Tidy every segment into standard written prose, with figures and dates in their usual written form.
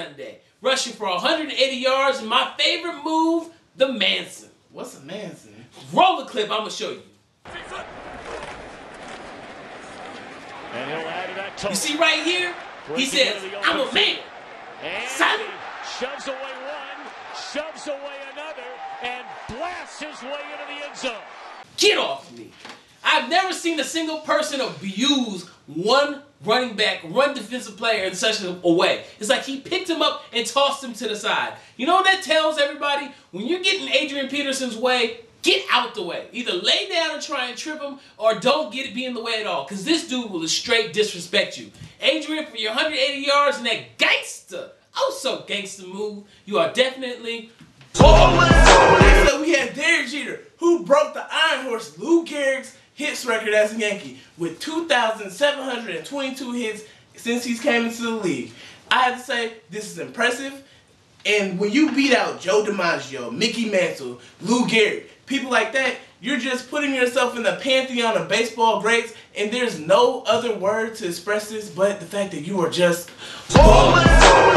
Sunday, rushing for 180 yards and my favorite move, the Manson. What's a Manson? Roll the clip, I'm going to show you. And he'll add to that total. You see right here? He says, I'm a man. Son. Shoves away one, shoves away another, and blasts his way into the end zone. Get off me. I've never seen a single person abuse one running back, one defensive player in such a way. It's like he picked him up and tossed him to the side. You know what that tells everybody? When you're getting Adrian Peterson's way, get out the way. Either lay down and try and trip him or don't be in the way at all. Because this dude will straight disrespect you. Adrian, for your 180 yards and that gangster, oh so gangster move, you are definitely ballin'. So we had Derek Jeter, who broke the Iron Horse Lou Gehrig's hits record as a Yankee with 2,722 hits since he's came into the league. I have to say, this is impressive. And when you beat out Joe DiMaggio, Mickey Mantle, Lou Gehrig, people like that, you're just putting yourself in the pantheon of baseball greats, and there's no other word to express this but the fact that you are just ballin'.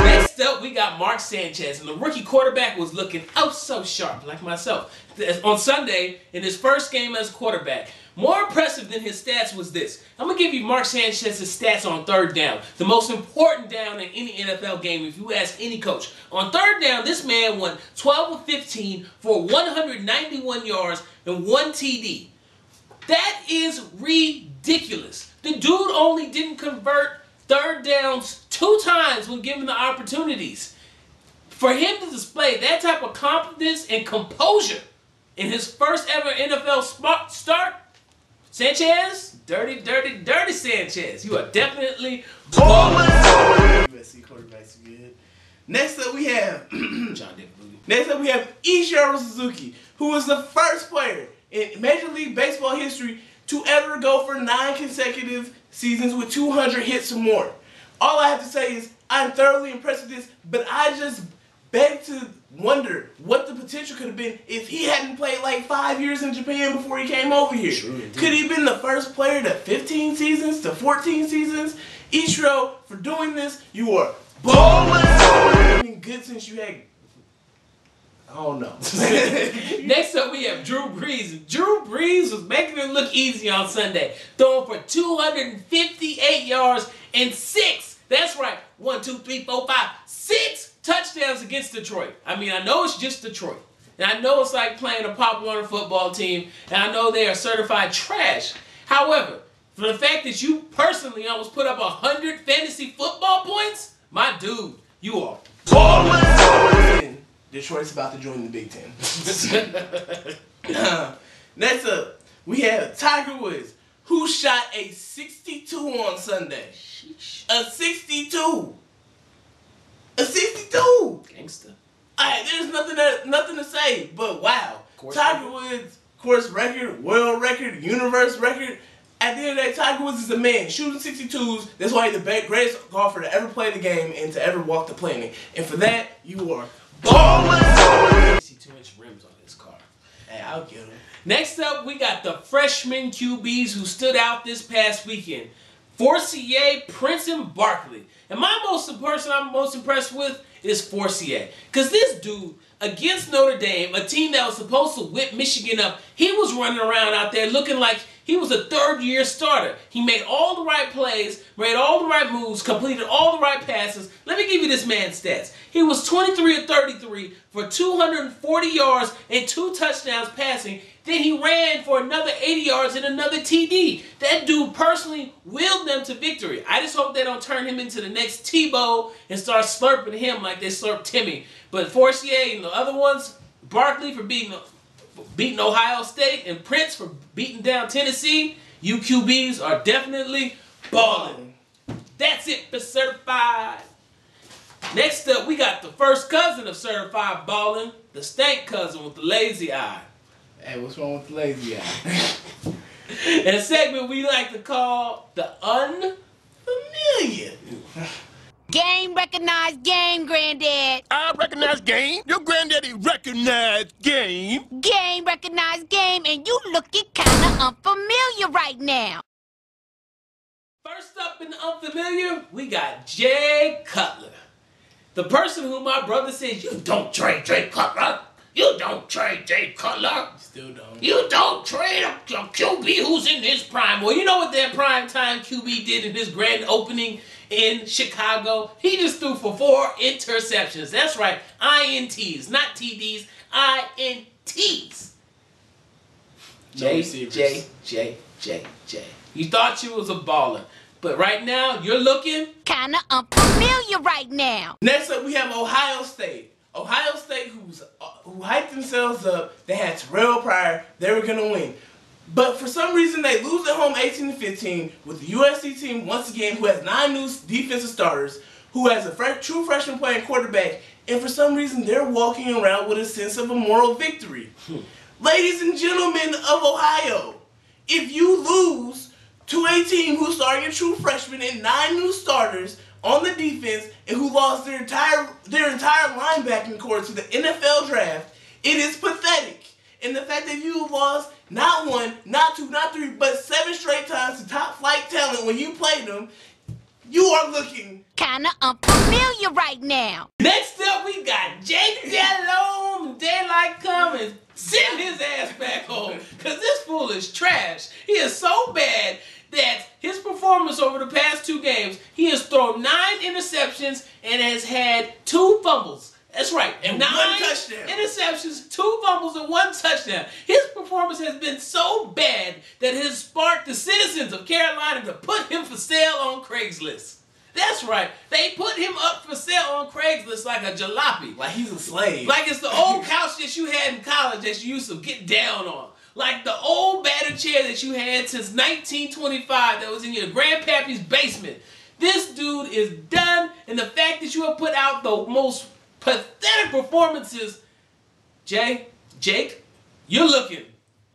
Next up, we got Mark Sanchez, and the rookie quarterback was looking oh so sharp, like myself, on Sunday in his first game as quarterback. More impressive than his stats was this. I'm going to give you Mark Sanchez's stats on third down. The most important down in any NFL game if you ask any coach. On third down, this man won 12 of 15 for 191 yards and 1 TD. That is ridiculous. The dude only didn't convert third downs 2 times when given the opportunities. For him to display that type of confidence and composure in his first ever NFL start, Sanchez, dirty Sanchez. You are definitely ballin'. USC quarterbacks are good. Next up we have John David Booty. Next up we have Ichiro Suzuki, who was the first player in Major League Baseball history to ever go for 9 consecutive seasons with 200 hits or more. All I have to say is I'm thoroughly impressed with this, but I just beg to wonder what the potential could have been if he hadn't played like 5 years in Japan before he came over here. True, could he have been the first player to 15 seasons, to 14 seasons? Ichiro, for doing this, you are ballin'. Been good since you had, I don't know. Next up, we have Drew Brees. Drew Brees was making it look easy on Sunday, throwing for 258 yards and 6. That's right, 1, 2, 3, 4, 5, 6 touchdowns against Detroit. I mean, I know it's just Detroit. And I know it's like playing a Pop Warner football team. And I know they are certified trash. However, for the fact that you personally almost put up 100 fantasy football points, my dude, you are ballin'. Detroit's about to join the Big Ten. Next up, we have Tiger Woods, who shot a 62 on Sunday. A 62. A 62! Gangster. Alright, there's nothing to say, but wow. Tiger Woods, course record, world record, universe record. At the end of the day, Tiger Woods is a man shooting 62s. That's why he's the greatest golfer to ever play the game and to ever walk the planet. And for that, you are ballin'. 62-inch rims on his car. Hey, I'll get him. Next up, we got the freshman QBs who stood out this past weekend. Forcier, Prince, and Barkley. And the person I'm most impressed with is Forcier. Because this dude, against Notre Dame, a team that was supposed to whip Michigan up, he was running around out there looking like he was a third-year starter. He made all the right plays, made all the right moves, completed all the right passes. Let me give you this man's stats. He was 23 of 33 for 240 yards and 2 touchdowns passing. Then he ran for another 80 yards and another TD. That dude personally willed them to victory. I just hope they don't turn him into the next Tebow and start slurping him like they slurped Timmy. But Forcier and the other ones, Barkley for beating Ohio State, and Prince for beating down Tennessee, you QBs are definitely ballin'. That's it for Certified. Next up, we got the first cousin of Certified Ballin', the stank cousin with the lazy eye. Hey, what's wrong with the lazy eye? In a segment we like to call the unfamiliar. Game recognized game, Granddad. I recognize game. Your granddaddy recognized game. Game recognized game, and you looking kinda unfamiliar right now. First up in the unfamiliar, we got Jay Cutler. The person who my brother says, you don't trade Jay Cutler. You don't trade Jay Cutler. Still don't. You don't trade a QB who's in his prime. Well, you know what that prime time QB did in his grand opening in Chicago? He just threw for 4 interceptions. That's right, INTs, not TDs, INTs. J. You thought you was a baller, but right now you're looking Kinda unfamiliar right now. Next up, we have Ohio State. Ohio State, who hyped themselves up. They had Terrell Pryor. They were going to win. But for some reason, they lose at home 18-15 with the USC team, once again, who has 9 new defensive starters, who has a true freshman playing quarterback, and for some reason, they're walking around with a sense of a moral victory. Ladies and gentlemen of Ohio, if you lose to a team who's starting a true freshman and 9 new starters on the defense and who lost their entire linebacking core to the NFL draft, it is pathetic. And the fact that you lost not 1, not 2, not 3, but 7 straight times to top flight talent when you played them, you are looking Kinda unfamiliar right now. Next up, we got Jake Delhomme, Daylight Cummings. Send his ass back home, because this fool is trash. He is so bad that his performance over the past 2 games, he has thrown 9 interceptions and has had 2 fumbles. That's right, and 9 1 touchdown. interceptions, 2 fumbles, and 1 touchdown. His performance has been so bad that it has sparked the citizens of Carolina to put him for sale on Craigslist. That's right. They put him up for sale on Craigslist like a jalopy. like he's a slave. Like it's the old couch that you had in college that you used to get down on. Like the old battered chair that you had since 1925 that was in your grandpappy's basement. This dude is done, and the fact that you have put out the most pathetic performances, Jake, you're looking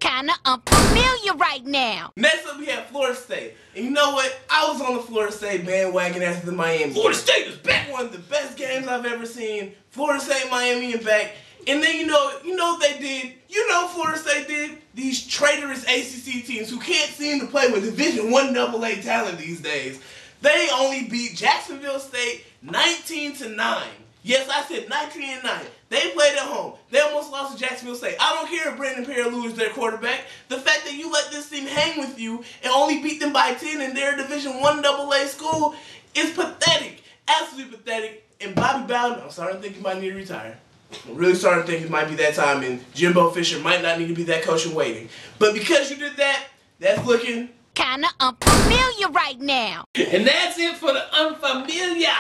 Kinda unfamiliar right now. Next up, we have Florida State. And you know what? I was on the Florida State bandwagon after the Miami. Florida State is back. One of the best games I've ever seen. Florida State, Miami, and back. And then you know what they did? You know what Florida State did? These traitorous ACC teams who can't seem to play with Division I AA talent these days. They only beat Jacksonville State 19-9. Yes, I said 19-9. They played at home. They almost lost to Jacksonville State. I don't care if Brandon Perry is their quarterback. The fact that you let this team hang with you and only beat them by 10 in their Division I AA school is pathetic. Absolutely pathetic. And Bobby Bowden, I'm starting to think he might need to retire. I'm really starting to think it might be that time, and Jimbo Fisher might not need to be that coach in waiting. But because you did that, that's looking Kinda unfamiliar right now. And that's it for the unfamiliar.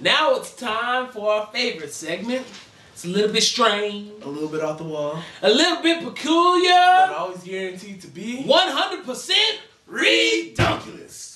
Now it's time for our favorite segment. It's a little bit strange, a little bit off the wall, a little bit peculiar, but always guaranteed to be 100% ridiculous.